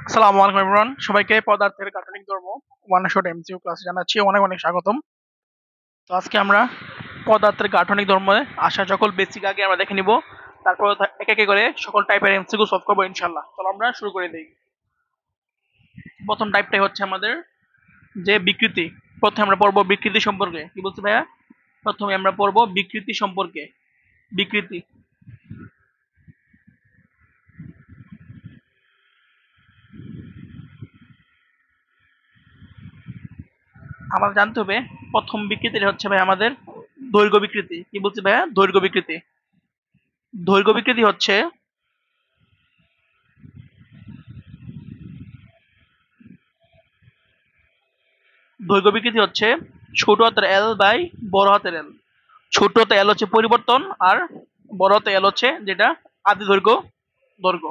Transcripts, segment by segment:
আসসালামু আলাইকুম এভরিওয়ান, সবাইকে পদার্থের গাঠনিক ধর্ম ওয়ান শট এমসিকিউ ক্লাসে জানাচ্ছি অনেক অনেক স্বাগতম। তো আজকে আমরা পদার্থের গাঠনিক ধর্মে আসা সকল বেসিক আগে আমরা দেখে নিব, তারপর এক একে করে সকল টাইপের এমসিকিউ সলভ করবো ইনশাল্লাহ। চলো আমরা শুরু করে দিই। প্রথম টাইপটাই হচ্ছে আমাদের যে বিকৃতি। প্রথমে আমরা পড়বো বিকৃতি সম্পর্কে। কি বলছি ভাইয়া? প্রথমে আমরা পড়বো বিকৃতি সম্পর্কে। বিকৃতি আমাদের জানতে হবে। প্রথম বিকৃতিটা হচ্ছে ভাই আমাদের দৈর্ঘ্য বিকৃতি। কি বলছি ভাইয়া? দৈর্ঘ্য বিকৃতি। দৈর্ঘ্য বিকৃতি হচ্ছে দৈর্ঘ্য বিকৃতি হচ্ছে ছোট হাতের এল বাই বড় হাতের এল। ছোট হাতের এল হচ্ছে পরিবর্তন, আর বড় হাতের এল হচ্ছে যেটা আদি দৈর্ঘ্য দৈর্ঘ্য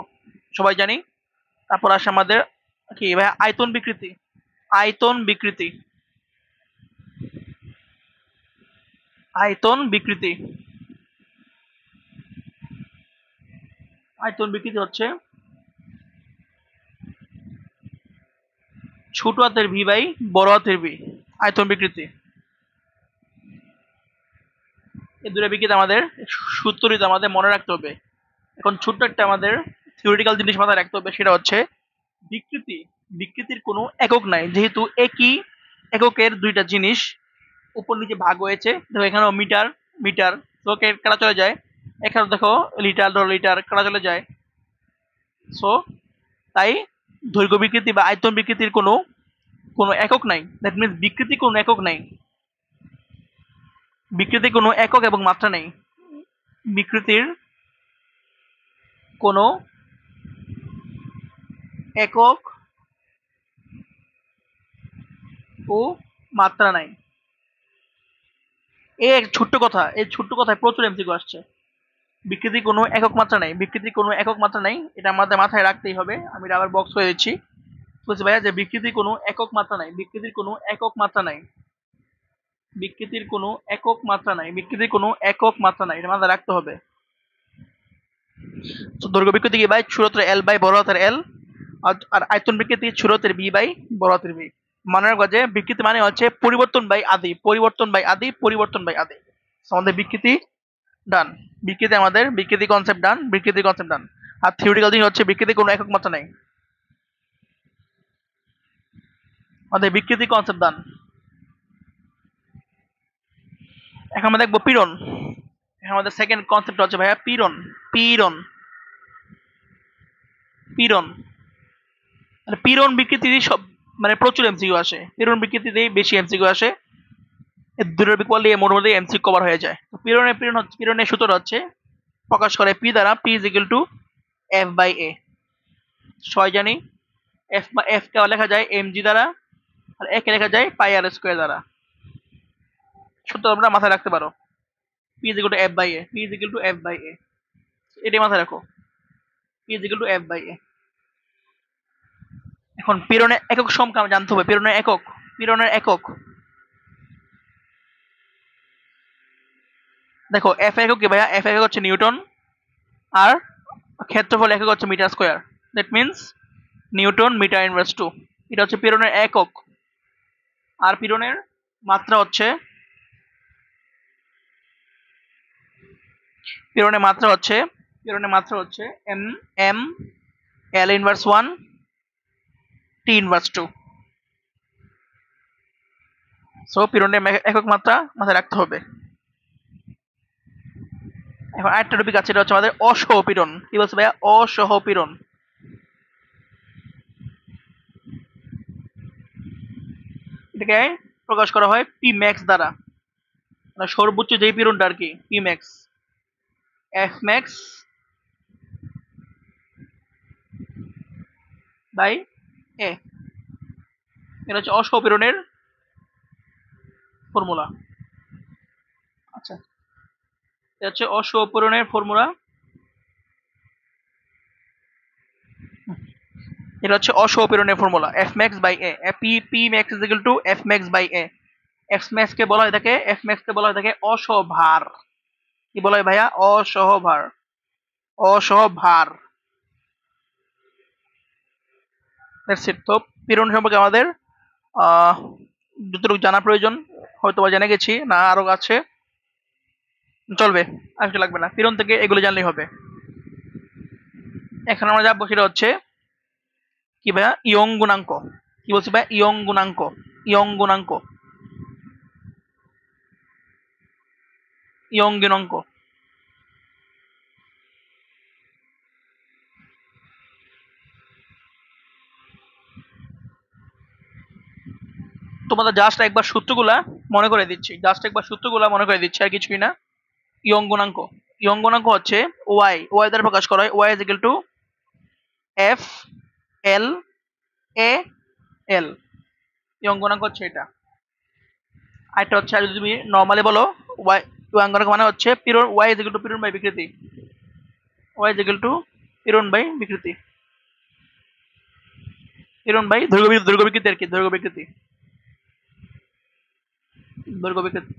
সবাই জানি। তারপর আসে আমাদের কি ভাই? আয়তন বিকৃতি। আয়তন বিকৃতি। আয়তন বিকৃতি। আয়তন বিকৃতি হচ্ছে ছোট হাতের ভি বাই বড় হাতের ভি। আয়তন বিকৃতি। এই দুটো বিকৃতি আমাদের সূত্রিত আমাদের মনে রাখতে হবে। এখন ছোট্ট একটা আমাদের থিওরিটিক্যাল জিনিস মাথায় রাখতে হবে, সেটা হচ্ছে বিকৃতি। বিকৃতির কোনো একক নাই, যেহেতু একই এককের দুইটা জিনিস উপর নিচে ভাগ হয়েছে। দেখো এখানেও মিটার মিটার ওকে কাটা চলে যায়, এখানে দেখো লিটার ধরো লিটার কাটা চলে যায়। সো তাই দৈর্ঘ্য বিকৃতি বা আয়তন বিকৃতির কোনো কোনো একক নাই। দ্যাট মিনস বিকৃতি কোনো একক নাই। বিকৃতি কোনো একক এবং মাত্রা নেই। বিকৃতির কোনো একক ও মাত্রা নাই। এই এক ছোট্ট কথা, এই ছোট্ট কথায় প্রচুর এমসিকিউ আসছে। বিকৃতির কোনো একক মাত্রা নাই, বিকৃতির কোনো একক মাত্রা নাই, এটা আমাদের মাথায় রাখতেই হবে। আমি আবার বক্স করে দিচ্ছি। বলছি ভাইয়া যে বিকৃতির কোনো একক মাত্রা নাই, বিকৃতির কোনো একক মাত্রা নাই, বিকৃতির কোনো একক মাত্রা নাই, বিকৃতির কোনো একক মাত্রা নাই, এটা মাথায় রাখতে হবে। তো দৈর্ঘ্য বিকৃতি কি ভাই? ছোট হাতের এল বাই বড় হাতের এল। আর আয়তন বিকৃতি ছোট হাতের বি বাই বড় হাতের বি। মনে রাখবা যে বিকৃতি মানে হচ্ছে পরিবর্তন বাই আদি, পরিবর্তন বাই আদি, পরিবর্তন বাই আদি। আমাদের বিকৃতি ডান। বিকৃতি আমাদের বিকৃতি কনসেপ্ট ডান, বিকৃতি কনসেপ্ট ডান। আর থিওরিটিক্যাল দিন হচ্ছে বিকৃতি কোনো একক মাত্রা নাই। আমাদের বিকৃতি কনসেপ্ট ডান। এখন আমরা দেখবো পীড়ন। এখন আমাদের সেকেন্ড কনসেপ্ট হচ্ছে ভাইয়া পীড়ন। পীড়ন পীড়ন মানে পীড়ন বিকৃতিরই সব মানে প্রচুর এমসিকিউ আসে। পীড়ন বিকৃতিতেই বেশি এমসিকিউ আসে। এর দুটোর বিকল্প দিয়ে মোটামুটি এমসিকিউ কভার হয়ে যায়। তো পীড়নের সূত্র হচ্ছে প্রকাশ করে পি দ্বারা। P is equal to F by A. সবাই জানি এফ কে লেখা যায় এম জি দ্বারা, আর এ কে লেখা যায় পাই আর স্কোয়ার দ্বারা। সূত্র তোমরা মাথায় রাখতে পারো। P is equal to F by A. P is equal to F by A. এটাই মাথায় রাখো। P is equal to F by A. এখন পীড়নের একক সংখ্যা জানতে হবে। পীড়নের একক। পীড়নের একক দেখো, এফ একক কি ভাইয়া? এফ একক হচ্ছে নিউটন, আর ক্ষেত্রফল একক হচ্ছে metre square. That means newton metre inverse two. এটা হচ্ছে পীড়নের একক। আর পীড়নের মাত্রা হচ্ছে পীড়নের মাত্রা হচ্ছে পীড়নের মাত্রা হচ্ছে M M L inverse one T inverse two. So পীড়নের একক মাত্রা মাথায় রাখতে হবে। এখন আরেকটা টপিক আছে, এটা হচ্ছে আমাদের অসহপীড়ন। কি বলছে ভাইয়া? অসহপীড়ন। এটাকে প্রকাশ করা হয় পি ম্যাক্স দ্বারা, মানে সর্বোচ্চ যেই পীড়নটা আর কি, P max. F max by A. এটা হচ্ছে অসহপীড়নের ফর্মুলা। আচ্ছা, এটা হচ্ছে অসহপীড়নের ফর্মুলা। এটা হচ্ছে অসহপীড়নের formula F max by A. P P max is equal to F max by A. F max কে বলা হয় থাকে অসহভার। কি বলা হয় ভাইয়া? অসহভার। অসহভার। That's it. তো পীড়ন সম্পর্কে আমাদের যতটুকু জানা প্রয়োজন হয়তো বা জেনে গেছি, না আরো আছে, চলবে, আজকে লাগবে না, পীড়ন থেকে এগুলো জানলেই হবে। এখন আমরা যাবো সেটা হচ্ছে কি ভাইয়া, ইয়ং গুণাঙ্ক। কি বলছি ভাই, ইয়ং গুণাঙ্ক, ইয়ং গুণাঙ্ক, ইয়ং গুণাঙ্ক। তোমাদের জাস্ট একবার সূত্রগুলা মনে করে দিচ্ছি, জাস্ট একবার সূত্রগুলা মনে করে দিচ্ছি, আর কিছুই না। ইয়ং গুণাঙ্ক, ইয়ং গুণাঙ্ক হচ্ছে ওয়াই, ওয়াই দ্বারা প্রকাশ করা হয়, Y is equal to F L A L. Young গুণাঙ্ক হচ্ছে এটা। আরেকটা হচ্ছে, আর যদি তুমি নর্মালি বলো, ওয়াই, ইয়ং গুণাঙ্ক মানে হচ্ছে পীড়ন, ওয়াই ইজ ইকুয়াল টু পীড়ন বাই বিকৃতি, ওয়াই ইজ ইকুয়াল টু পীড়ন বাই বিকৃতি, পীড়ন বাই দৈর্ঘ্য, দৈর্ঘ্য বিকৃতি আর কি, দৈর্ঘ্য বিকৃতি, দৈর্ঘ্য বিকৃতি।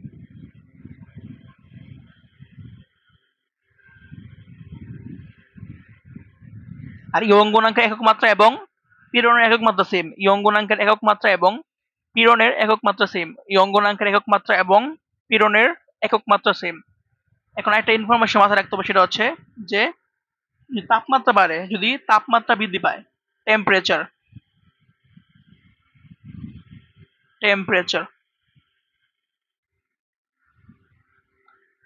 আর ইয়ং গুণাঙ্কের একক মাত্রা এবং পীড়নের একক মাত্রা সেম, ইয়ং গুণাঙ্কের একক মাত্রা এবং পীড়নের একক মাত্রা সেম, ইয়ং গুণাঙ্কের একক মাত্রা এবং পীড়নের একক মাত্রা সেম। এখন একটা ইনফরমেশন মাথায় রাখতে হবে, সেটা হচ্ছে যে যদি তাপমাত্রা বাড়ে, যদি তাপমাত্রা বৃদ্ধি পায়, টেম্পারেচার, টেম্পারেচার,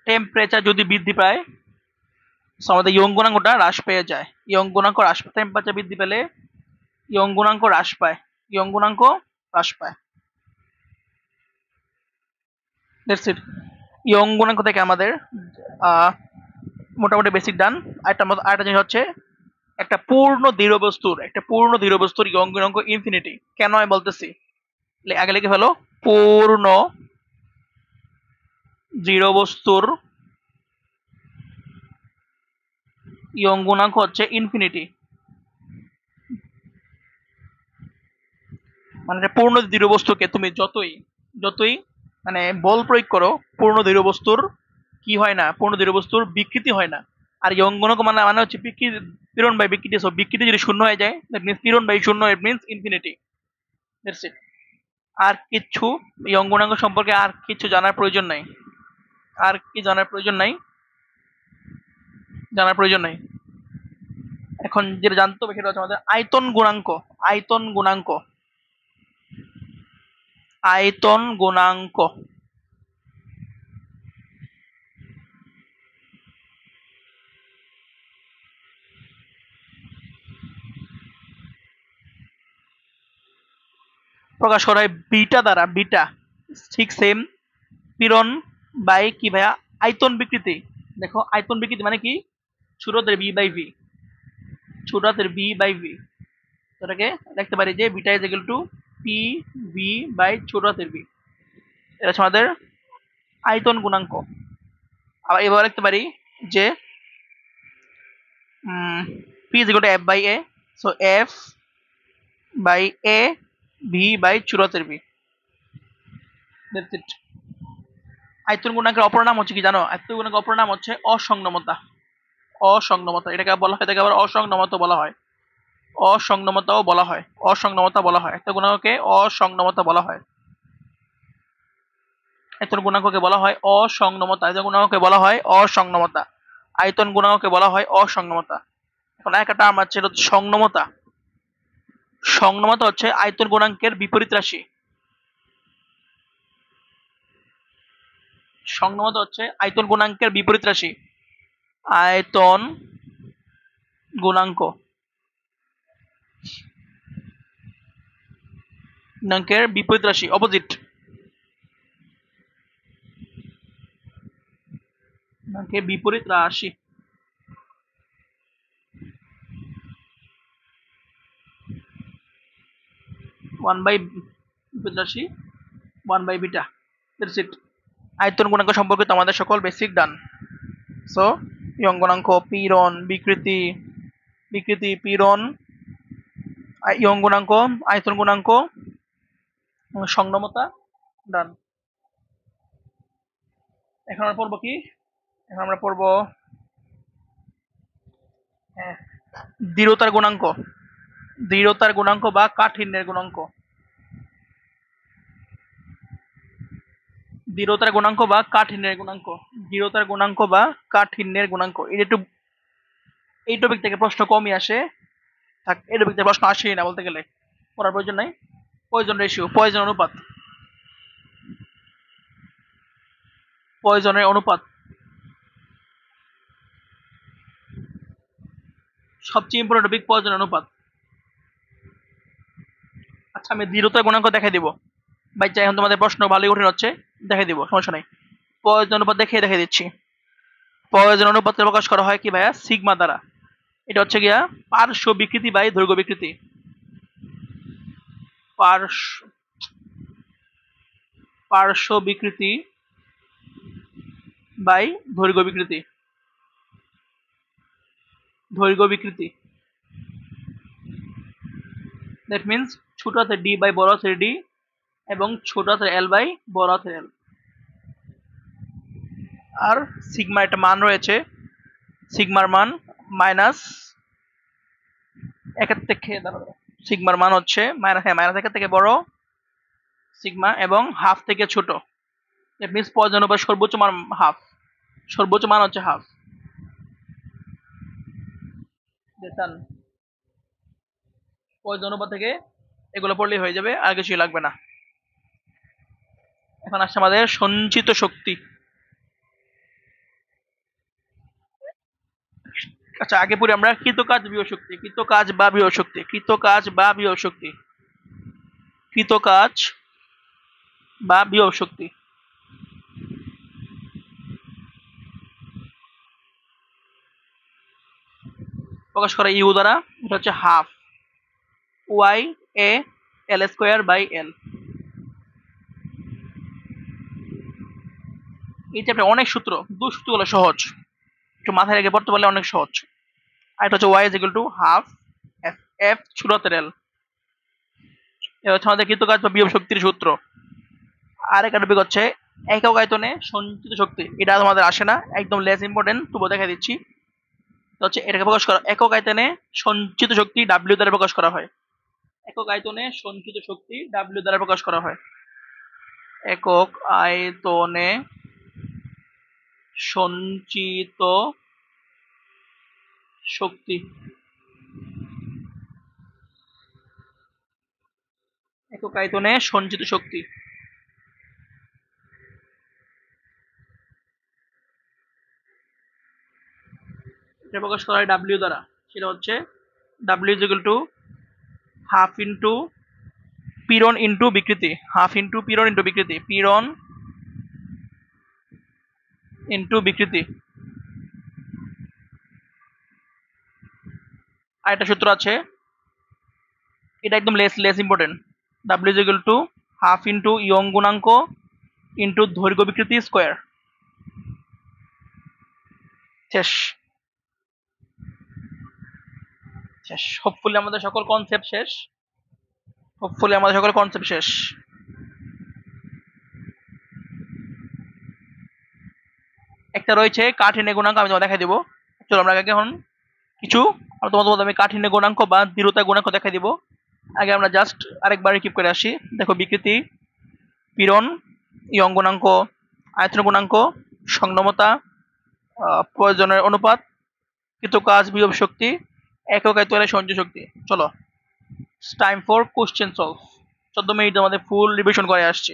টেম্পারেচার যদি বৃদ্ধি পায়, so আমাদের ইয়ং গুণাঙ্কটা হ্রাস পেয়ে যায়, ইয়ং গুণাঙ্ক হ্রাস, টেম্পারেচার বৃদ্ধি পেলে ইয়ং গুণাঙ্ক হ্রাস পায়, ইয়ং গুণাঙ্ক হ্রাস পায়। That's it. ইয়ং গুণাঙ্ক থেকে আমাদের মোটামুটি বেসিক ডান। আরেকটা জিনিস হচ্ছে, একটা পূর্ণ দৃঢ় বস্তুর, একটা পূর্ণ দৃঢ় বস্তুর ইয়ং গুণাঙ্ক ইনফিনিটি। কেন আমি বলতেছি, আগে লিখে ফেলো, পূর্ণ দৃঢ় বস্তুর ইয়ং গুণাঙ্ক হচ্ছে ইনফিনিটি। মানে পূর্ণ দৃঢ় বস্তুকে তুমি যতই যতই মানে বল প্রয়োগ করো, পূর্ণ দৃঢ় বস্তুর কি হয় না, পূর্ণ দৃঢ় বস্তুর বিকৃতি হয় না। আর ইয়ং গুণাঙ্ক মানে মানে হচ্ছে বিকৃতি, পীড়ন বাই বিকৃতি। সো বিকৃতি যদি শূন্য হয়ে যায়, দ্যাট মিন্স পীড়ন বাই শূন্য, it means infinity. That's it. আর কিছু ইয়ং গুণাঙ্ক সম্পর্কে আর কিছু জানার প্রয়োজন নাই, আর কি জানার প্রয়োজন নাই, জানার প্রয়োজন নাই। এখন যেটা জানতে হবে সেটা হচ্ছে আমাদের আয়তন গুণাঙ্ক, আয়তন গুণাঙ্ক, আয়তন গুণাঙ্ক। প্রকাশ করা হয় বিটা দ্বারা, বিটা, ঠিক সেম, পীড়ন বাই কি ভাইয়া, আয়তন বিকৃতি। দেখো আয়তন বিকৃতি মানে কি, ছোট হাতের বি বাই ভি, ছোট হাতের বি বাই ভি। এটাকে লিখতে পারি যে beta is equal to P V by ছোট হাতের বি। এটা হচ্ছে আমাদের আয়তন গুণাঙ্ক। আবার এভাবে লিখতে পারি যে P is equal to F by A, so F by A V by ছোট হাতের বি। That's it. আয়তন গুণাঙ্কের অপর নাম হচ্ছে কি জানো, আয়তন গুণাঙ্কের অপর নাম হচ্ছে অসংগমতা, অসংগমতা। এটাকে বলা হয়, এটাকে আবার অসংগমতা বলা হয়, অসংগমতাও বলা হয়, অসংগমতা বলা হয়, একটা গুণাঙ্ককে অসংগমতা বলা হয়, আয়তন গুণাঙ্ককে বলা হয় অসংগমতা, আয়তন গুণাঙ্ককে বলা হয় অসংগমতা, আয়তন গুণাঙ্ককে বলা হয় অসংগমতা। এখন একটা টার্ম আছে, এটা হচ্ছে সংগমতা। সংগমতা হচ্ছে আয়তন গুণাঙ্কের বিপরীত রাশি, সংগমতা হচ্ছে আয়তন গুণাঙ্কের বিপরীত রাশি, আয়তন গুণাঙ্ক গুণাঙ্কের বিপরীত রাশি, অপোজিট, গুণাঙ্কের বিপরীত রাশি। ওয়ান বাই বিপরীত রাশি, one by beta. That's it. আয়তন গুণাঙ্ক সম্পর্কিত আমাদের সকল বেসিক ডান। সো ইয়ং গুণাঙ্ক, পীড়ন, বিকৃতি, বিকৃতি, পীড়ন, ইয়ং গুণাঙ্ক, আয়তন গুণাঙ্ক, সংগমতা, ডান। এখন আমরা পড়বো কি, এখন আমরা পড়বো দৃঢ়তার গুণাঙ্ক, দৃঢ়তার গুণাঙ্ক বা কাঠিন্যের গুণাঙ্ক। দৃঢ়তার গুণাঙ্ক বা কাঠিন্যের গুণাঙ্ক। দৃঢ়তার গুণাঙ্ক বা কাঠিন্যের গুণাঙ্ক। এই টপিক থেকে প্রশ্ন কমই আসে। থাক, এই টপিক থেকে প্রশ্ন আসেই না বলতে গেলে, পড়ার প্রয়োজন নাই। পয়জন রেশিও, পয়জন অনুপাত, পয়জনের অনুপাত সবচেয়ে ইম্পর্টেন্ট টপিক, পয়জন অনুপাত। আচ্ছা, আমি দৃঢ়তার গুণাঙ্ক দেখাই দিব। বাচ্চা, এখন তোমাদের প্রশ্ন ভালোই কঠিন হচ্ছে, দেখাই দিব, সমস্যা নাই। পয়জন অনুপাত দেখিয়ে দিচ্ছি। পয়জন অনুপাতকে প্রকাশ করা হয় কি ভাইয়া? সিগমা দ্বারা। এটা হচ্ছে গিয়া পার্শ্ব বিকৃতি বাই দৈর্ঘ্য বিকৃতি। পার্শ্ব বিকৃতি বাই দৈর্ঘ্য বিকৃতি। দৈর্ঘ্য বিকৃতি, দ্যাট মিনস ছোট হাতের ডি বাই বড় হাতের ডি এবং ছোট হাতের এল বাই বড় হাতের এল। আর সিগমা একটা মান রয়েছে, সিগমার মান মাইনাস একের থেকে, সিগমার মান হচ্ছে মাইনাস একের থেকে বড় সিগমা এবং হাফ থেকে ছোট। দ্যাট মিনস পয়জন অনুপাত সর্বোচ্চ মান হাফ, সর্বোচ্চ মান হচ্ছে হাফ। দেন পয়জন অনুপাত থেকে এগুলো পড়লেই হয়ে যাবে, আর কিছুই লাগবে না। এখন আসছে আমাদের সঞ্চিত শক্তি। আচ্ছা, আগে পড়ি আমরা কৃতকাজ বিভব শক্তি। কৃতকাজ বা বিভব শক্তি, কৃতকাজ বা বিভব শক্তি, কৃতকাজ বা বিভব শক্তি প্রকাশ করা ইউ দ্বারা। এটা হচ্ছে half Y A L square by L. এই চ্যাপ্টারে অনেক সূত্র, সূত্রগুলো সহজ, একটু মাথায় রেখে পড়তে পারলে অনেক সহজ। আর এটা হচ্ছে Y is equal to half F, F ছোট হাতের এল। এটা হচ্ছে আমাদের কৃতকাজ বা বিভব শক্তির সূত্র। আর একটা টপিক হচ্ছে একক আয়তনে সঞ্চিত শক্তি। এটা আমাদের আসে না, একদম লেস ইম্পর্টেন্ট, তবুও দেখা দিচ্ছি। হচ্ছে এটাকে প্রকাশ করা, একক আয়তনে সঞ্চিত শক্তি ডাব্লিউ দ্বারা প্রকাশ করা হয়। একক আয়তনে সঞ্চিত শক্তি ডাব্লিউ দ্বারা প্রকাশ করা হয়। একক আয়তনে সঞ্চিত শক্তি, একক আয়তনে সঞ্চিত শক্তি। এটা প্রকাশ করা হয় ডাব্লিউ দ্বারা। সেটা হচ্ছে W is equal to half into পীড়ন ইন্টু বিকৃতি, হাফ ইন্টু পীড়ন ইন্টু বিকৃতি, পীড়ন ইন্টু বিকৃতি। আর একটা সূত্র আছে, এটা একদম less important. W is equal to half into young গুণাঙ্ক ইন্টু দৈর্ঘ্য বিকৃতি স্কোয়ার। শেষ, শেষ। হোপফুলি আমাদের সকল কনসেপ্ট শেষ, হোপফুলি আমাদের সকল কনসেপ্ট শেষ। একটা রয়েছে কাঠিন্য গুণাঙ্ক, আমি তোমাকে দেখাই দিব। চলো আমরা আগে এখন কিছু তোমাদের আমি কাঠিন্য গুণাঙ্ক বা দৃঢ়তা গুণাঙ্ক দেখাই দিব। আগে আমরা জাস্ট আরেকবার রিকিপ করে আসি। দেখো, বিকৃতি, পীড়ন, ইয়ং গুণাঙ্ক, আয়তন গুণাঙ্ক, সংনমতা, প্রয়োজনের অনুপাত, কৃতকাজ বিভব শক্তি, একক আয়তনের সঞ্চয় শক্তি। চলো, time for question solve. 14 minute আমাদের ফুল রিভিশন করে আসছি।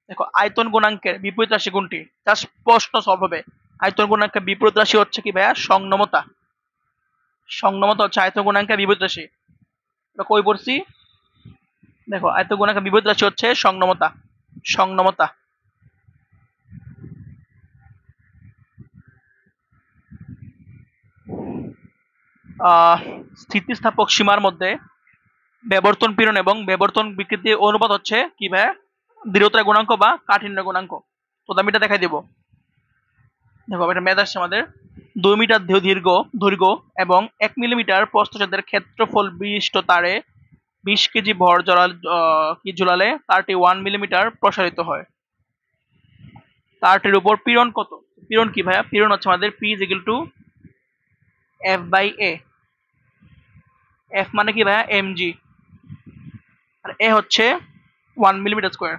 দেখো, আয়তন গুণাঙ্কের বিপরীত রাশি কোনটি? জাস্ট প্রশ্ন সলভ হবে। আয়তন গুণাঙ্কের বিপরীত রাশি হচ্ছে কি ভাইয়া? সংনমতা। সংনমতা হচ্ছে আয়তন গুণাঙ্কের বিপরীত রাশি। কই পড়ছি? দেখো, আয়তন গুণাঙ্কের বিপরীত রাশি হচ্ছে সংনমতা। সংনমতা। স্থিতিস্থাপক সীমার মধ্যে বিবর্তন পীড়ন এবং বিবর্তন বিকৃতির অনুপাত হচ্ছে কি ভাইয়া? দৃঢ়তার গুণাঙ্ক বা কাঠিন্য গুণাঙ্ক। তো আমি এটা দেখাই দেবো। দেখো, এটা ম্যাথ আসছে আমাদের। 2 মিটার দৈর্ঘ্য এবং 1 মিলিমিটার প্রস্থচ্ছেদের ক্ষেত্রফল বিশিষ্ট তারে 20 কেজি ভর ঝুলালে তারটি 1 মিলিমিটার প্রসারিত হয়। তারটির উপর পীড়ন কত? পীড়ন কি ভাইয়া? পীড়ন হচ্ছে আমাদের P is equal to F by A. F মানে কি ভাইয়া এমজি, আর এ হচ্ছে 1 millimetre square,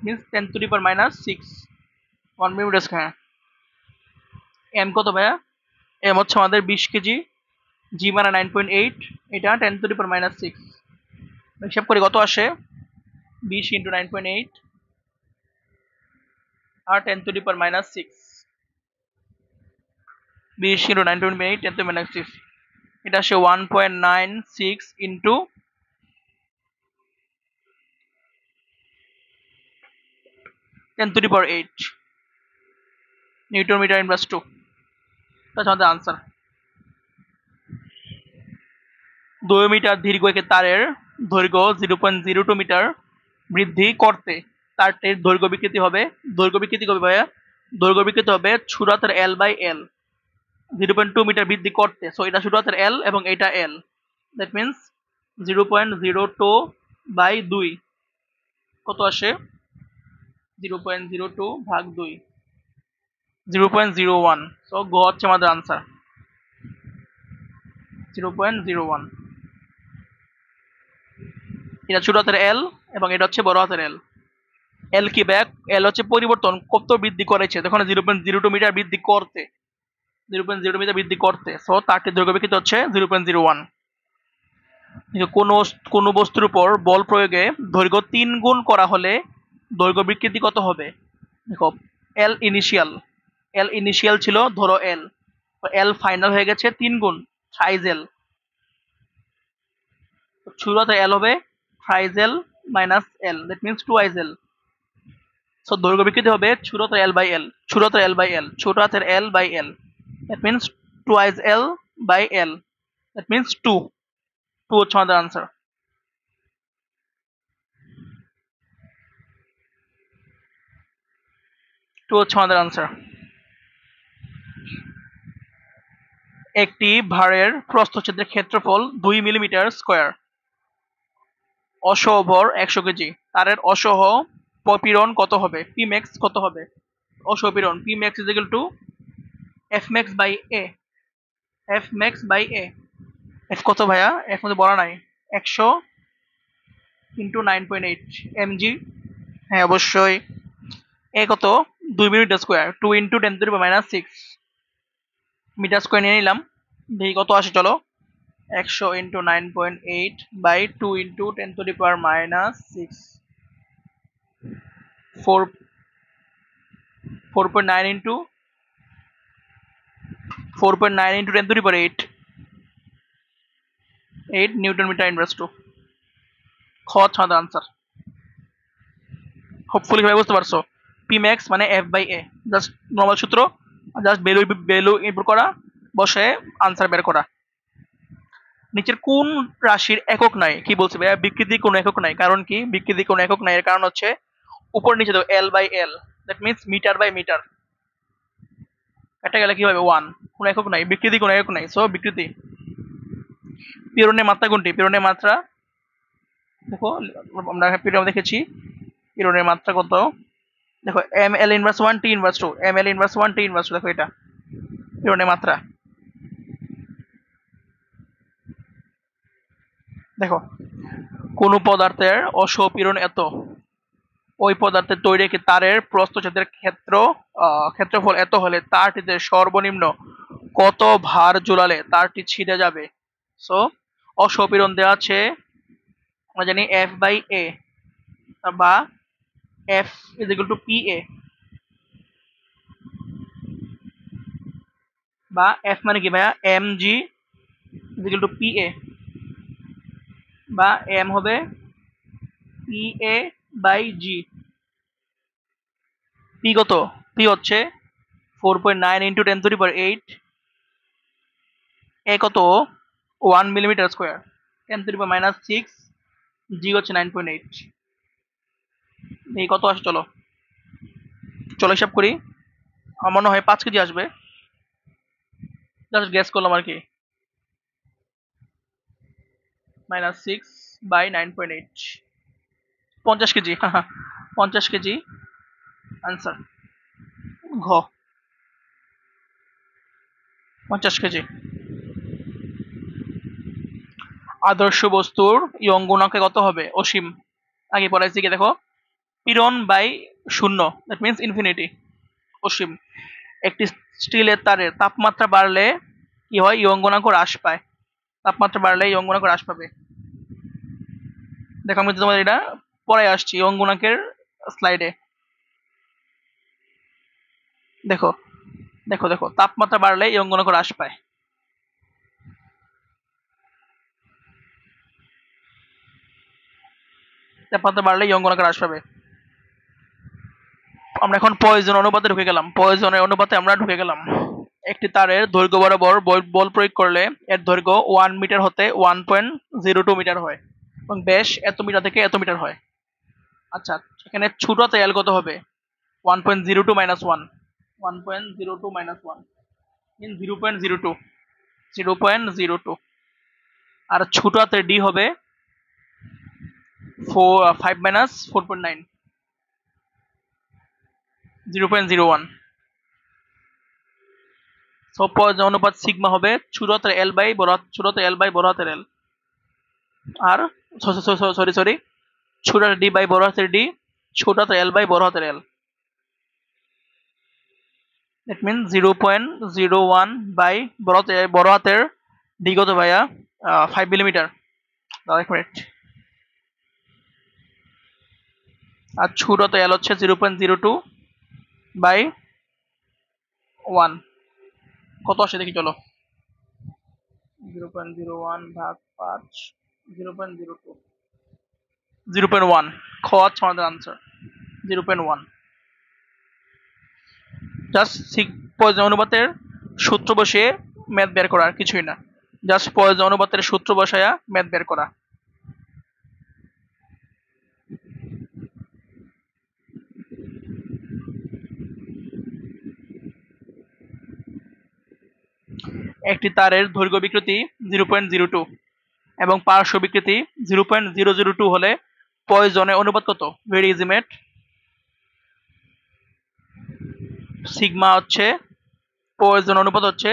means 10⁻⁻6 1 millimetre square. M কত ভাইয়া? এম হচ্ছে আমাদের 20 কেজি, জি মানে 9.8, এটা 10⁻⁻6। হিসাব করি কত আসে, 20 ইন্টু 9.8 আর 10⁻⁻6, 20 ইন্টু 9.8 10⁻⁻6, এটা আসে 1.96 into 10⁻8 Newton metre inverse 2। that's আমাদের আনসার। 2 মিটার দীর্ঘ একটি তারের দৈর্ঘ্য 0.02 মিটার বৃদ্ধি করতে তারটির দৈর্ঘ্য বিকৃতি হবে, দৈর্ঘ্য বিকৃতি হবে ভাইয়া, দৈর্ঘ্য বিকৃতি হবে ছোট হাতের এল বাই এল। 0.2 মিটার বৃদ্ধি করতে, সো এটা ছোট হাতের এল এবং এটা এল, দ্যাট মিনস 0.02 বাই 2 কত আসে, 0.02 ভাগ 2, 0.01। সো গ হচ্ছে আমাদের আনসার, 0.01। এটা ছোট হাতের এল এবং এটা হচ্ছে বড় হাতের এল। এল কি ব্যাক, এল হচ্ছে পরিবর্তন, কত বৃদ্ধি করেছে, তখন 0.02 মিটার বৃদ্ধি করতে, 0.02 মিটার বৃদ্ধি করতে, সো তারটির দৈর্ঘ্য বিকৃতি হচ্ছে 0.01। কোনো বস্তুর উপর বল প্রয়োগে দৈর্ঘ্য 3 গুণ করা হলে দৈর্ঘ্য বিকৃতি কত হবে? দেখো, এল ইনিশিয়াল, এল ইনিশিয়াল ছিল ধরো এল, এল ফাইনাল হয়ে গেছে 3 গুণ থ্রাইজ এল, শুরুতে এল হবে থ্রাইজ L minus L, that means twice L. So দৈর্ঘ্য বিকৃতি হবে ছোট হাতের এল বাই এল, ছোট হাতের এল বাই এল, ছোট হাতের L by L, that means twice L by L, that means 2। 2 হচ্ছে আমাদের আনসার। 2 হচ্ছে আমাদের আনসার। একটি ভাঁড়ের প্রস্থচ্ছেদের ক্ষেত্রফল 2 মিলিমিটার স্কয়ার, অসহ ভর 100 কেজি, তারের অসহ পীড়ন কত হবে, পি ম্যাক্স কত হবে? অসহ পীড়ন P max is equal to F max by A, F max by A. F কত ভাইয়া? এফ মধ্যে বলা নাই, 100 ইন্টু 9.8 এমজি। হ্যাঁ অবশ্যই। এ কত? 2 millimetre square, 2 into 10⁻⁻6 metre square নিয়ে নিলাম, দেখি কত আসে চলো। 100 into 9.8 by 2 into 10⁻⁻6, 4.9 into 4.9 into 10⁻8 8 newton metre inverse 2। খ হচ্ছে আমাদের আনসার। হোপফুলি ভাই বুঝতে পারছো, পি ম্যাক্স মানে F by A, just normal সূত্র, জাস্ট ভ্যালু ইনপুট করা, বসে আনসার বের করা। নিচের কোন রাশির একক নাই, কি বলছে ভাইয়া? বিকৃতি কোনো একক নাই, কারণ কি বিকৃতি কোনো একক নাই? এর কারণ হচ্ছে উপর নিচে তো L by L, that means metre by metre, এটা গেলে কি হবে 1, কোনো একক নাই, বিকৃতি কোনো একক নাই, সো বিকৃতি। পীড়নের মাত্রা কোনটি? পীড়নের মাত্রা দেখো, আমরা পীড়ন দেখেছি, পীড়নের মাত্রা কত দেখো, M L inverse 1 T inverse 2, M L inverse 1 T inverse 2, দেখো এটা পীড়নের মাত্রা। দেখো, কোন পদার্থের অসপীড়ন এত, ওই পদার্থের তৈরি একটি তারের প্রস্থচ্ছেদের ক্ষেত্রফল এত হলে তারটিতে সর্বনিম্ন কত ভার ঝুলালে তারটি ছিঁড়ে যাবে? সো অসপীড়ন দেওয়া আছে, আমরা জানি এফ বাই এ, বা F is equal to P A, বা এফ মানে কি ভাইয়া? M G is equal to P A, বা এম হবে P A by G. P কত? পি হচ্ছে 4.9 ইন্টু 10⁻8, এ কত? 1 মিলিমিটার স্কোয়ার, 10⁻⁻6, জি হচ্ছে 9.8। এই কত আসে চলো, চলো হিসাব করি। আমার মনে হয় 5 কেজি আসবে, জাস্ট গ্যাস করলাম আর কি, -6 বাই 9.8, 50 কেজি। 50 কেজি আনসার, ঘ 50 কেজি। আদর্শ বস্তুর ইয়ং গুণাঙ্ক কত হবে? অসীম। আগে পড়াইছি কি দেখো, পীড়ন বাই শূন্য, দ্যাট মিনস ইনফিনিটি, অসীম। একটি স্টিলের তারের তাপমাত্রা বাড়লে কি হয়? ইয়ং গুণাঙ্ক হ্রাস পায়। তাপমাত্রা বাড়লে ইয়ং গুণাঙ্ক হ্রাস পাবে। দেখো আমি তোমাদের এটা পড়াই আসছি ইয়ং গুণাঙ্কের স্লাইডে। দেখো দেখো দেখো, তাপমাত্রা বাড়লে ইয়ং গুণাঙ্ক হ্রাস পায়। তাপমাত্রা বাড়লে ইয়ং গুণাঙ্ক হ্রাস পাবে। আমরা এখন পয়জন অনুপাতে ঢুকে গেলাম। পয়জনের অনুপাতে আমরা ঢুকে গেলাম। একটি তারের দৈর্ঘ্য বরাবর বল প্রয়োগ করলে এর দৈর্ঘ্য 1 মিটার হতে 1.02 মিটার হয় এবং ব্যাস এত মিটার থেকে এত মিটার হয়। আচ্ছা, এখানে ছোটতে এল কত হবে? 1.02 মাইনাস 1, 1.02 মাইনাস 1 ইন 0.02, 0.02। আর ছোটতে ডি হবে 5 মাইনাস 4.9, 0.01। সব অনুপাত সিগমা হবে ছোটতে এল বাই বড় হাতের এল, আর সরি ছোট ডি বাই বড় হাতের ডি, ছোট এল বাই বড় হাতের এল। দ্যাট মিন 0.01 বাই বড় হাতের ডি কত ভাইয়া? 5 মিলিমিটার। দাঁড়া এক মিনিট। আর ছোট এল হচ্ছে 0.02 বাই 1, কত আসে দেখি চলো। 0.01 ভাগ 5, 0.02, 0.1। খ হচ্ছে আমাদের আনসার 0.1। জাস্ট পয়জন অনুপাতের সূত্র বসিয়ে ম্যাথ বের করা, আর কিছুই না। জাস্ট পয়জন অনুপাতের সূত্র বসায়া ম্যাথ বের করা। একটি তারের দৈর্ঘ্য বিকৃতি 0.02 এবং পার্শ্ব বিকৃতি 0.002 হলে পয়জনের অনুপাত কত? Very easy math. সিগমা হচ্ছে পয়জন অনুপাত হচ্ছে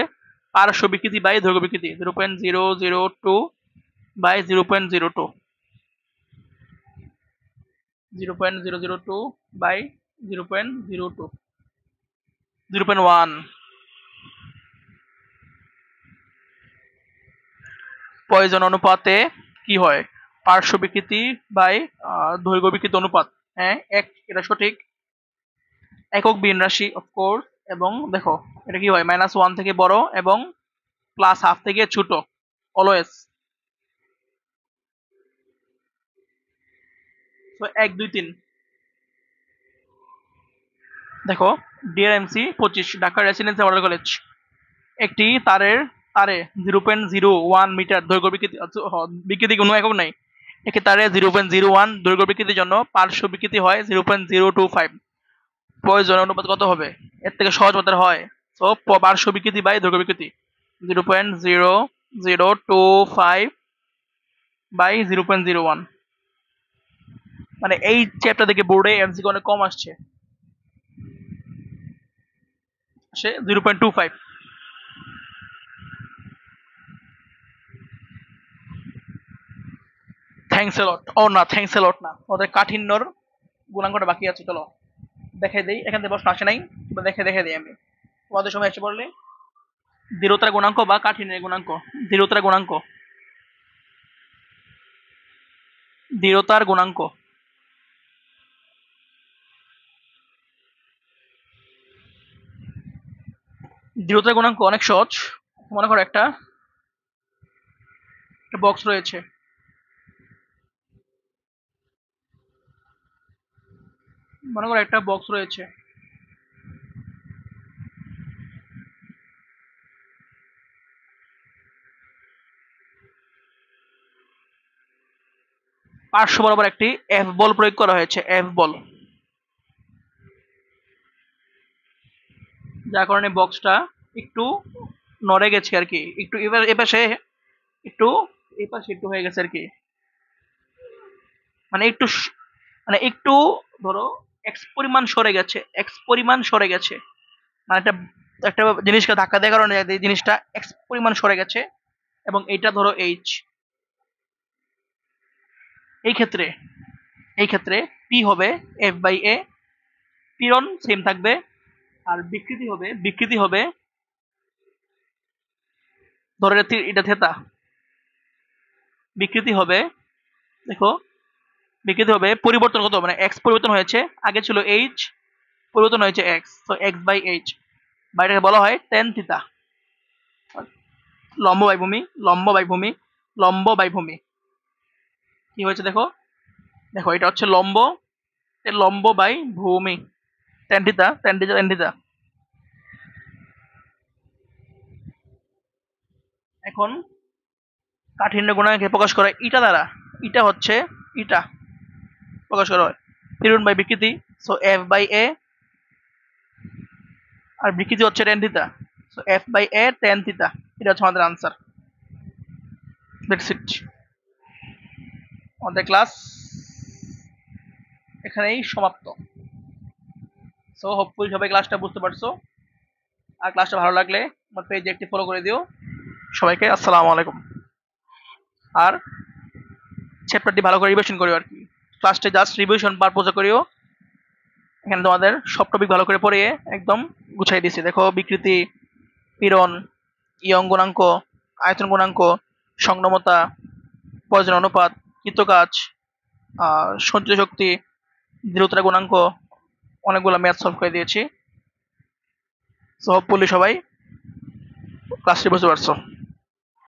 পার্শ্ব বিকৃতি বাই দৈর্ঘ্য বিকৃতি, 0.002 বাই 0.02, 0.002 বাই 0.02, 0.1। পয়জন অনুপাতে কি হয়? পার্শ্ব বিকৃতি বাই দৈর্ঘ্য বিকৃতি অনুপাত। হ্যাঁ, এটা সঠিক। একক বিন্যাসী অফকোর্স। এবং দেখো এটা কি হয়? -1 থেকে বড় এবং +½ থেকে ছোট অলওয়েজ। তো 1 2 3 দেখো, DR MC 25 Dhaka residential model college. একটি তারে 0.01 মিটার দৈর্ঘ্য বিকৃতি, বিকৃতি কোনো একক নাই। একটি তারে 0.01 দৈর্ঘ্য বিকৃতির জন্য পার্শ্ব বিকৃতি হয় 0.025। প্রয়োজন অনুপাত কত হবে? এর থেকে সহজ মতো হয়। তো পার্শ্ব বিকৃতি বাই দৈর্ঘ্য বিকৃতি 0.0025 বাই 0.01। মানে এই চ্যাপ্টার থেকে বোর্ডে এমসিকিউ অনেক কম আসছে, 0.25। থ্যাঙ্কস এ লট। ও না, থ্যাঙ্কস এ লট না, ওদের কাঠিন্যর গুণাঙ্কটা বাকি আছে। চলো দেখাই দেই। এখান থেকে প্রশ্ন আসে নাই, দেখে দিই আমি। তোমাদের সময় এসে পড়লে দৃঢ়তার গুণাঙ্ক বা কাঠিন্যের গুণাঙ্ক। দৃঢ়তার গুণাঙ্ক, দৃঢ়তার গুণাঙ্ক। দৃঢ়তার গুণাঙ্ক অনেক সহজ। মনে করো একটা বক্স রয়েছে, মনে করো একটা বক্স রয়েছে। পার্শ্ব বরাবর একটি এফ বল প্রয়োগ করা হয়েছে, এফ বল, যার কারণে বক্সটা একটু নড়ে গেছে আর কি, একটু এবার এপাশে একটু এপাশে একটু হয়ে গেছে আর কি। মানে একটু মানে একটু ধরো এক্স পরিমাণ সরে গেছে, এক্স পরিমাণ সরে গেছে। মানে একটা একটা জিনিসকে ধাক্কা দেওয়ার কারণে এই জিনিসটা এক্স পরিমাণ সরে গেছে এবং এইটা ধরো এইচ। এই ক্ষেত্রে এই ক্ষেত্রে পি হবে এফ বাই এ, পীড়ন সেম থাকবে, আর বিকৃতি হবে ধরে এটা থেতা, বিকৃতি হবে, দেখো বিকৃতি হবে পরিবর্তন কত, মানে এক্স পরিবর্তন হয়েছে, আগে ছিল এইচ, পরিবর্তন হয়েছে এক্স, তো এক্স বাই এইচ, বা এটাকে বলা হয় টেন থিতা। লম্ব বাইভূমি, লম্ব বাইভূমি, লম্ব বাইভূমি কি হয়েছে দেখো, দেখো এটা হচ্ছে লম্ব, লম্ব বাই ভূমি, টেন থিতা, টেন থিতা, টেন থিতা। এখন কাঠিন্য গুণাঙ্ককে প্রকাশ করা ইটা দ্বারা, ইটা হচ্ছে ইটা প্রকাশ করা হয় পীড়ন বাই বিকৃতি, সো এফ বাই এ, আর বিকৃতি হচ্ছে tan theta, so F by A tan theta. এটা হচ্ছে আমাদের আনসার। দ্যাটস ইট, আমাদের ক্লাস এখানেই সমাপ্ত। সো হোপফুলি সবাই ক্লাসটা বুঝতে পারছো, আর ক্লাসটা ভালো লাগলে আমার পেজে একটি ফলো করে দিও। সবাইকে আসসালামু আলাইকুম। আর চ্যাপ্টারটি ভালো করে রিভিশন করিও, আর কি ক্লাসটা জাস্ট রিভিশন পারপোজে করিও। এখানে তোমাদের সব টপিক ভালো করে পড়িয়ে একদম গুছাই দিয়েছি। দেখো বিকৃতি, পীড়ন, ইয়ং গুণাঙ্ক, আয়তন গুণাঙ্ক, সংক্রমতা, প্রয়োজন অনুপাত, কৃতকাজ, সঞ্চিত শক্তি, দৃঢ়তা গুণাঙ্ক, অনেকগুলো ম্যাথ সলভ করে দিয়েছি। সো হোপফুলি সবাই ক্লাসটি বুঝতে পারছো।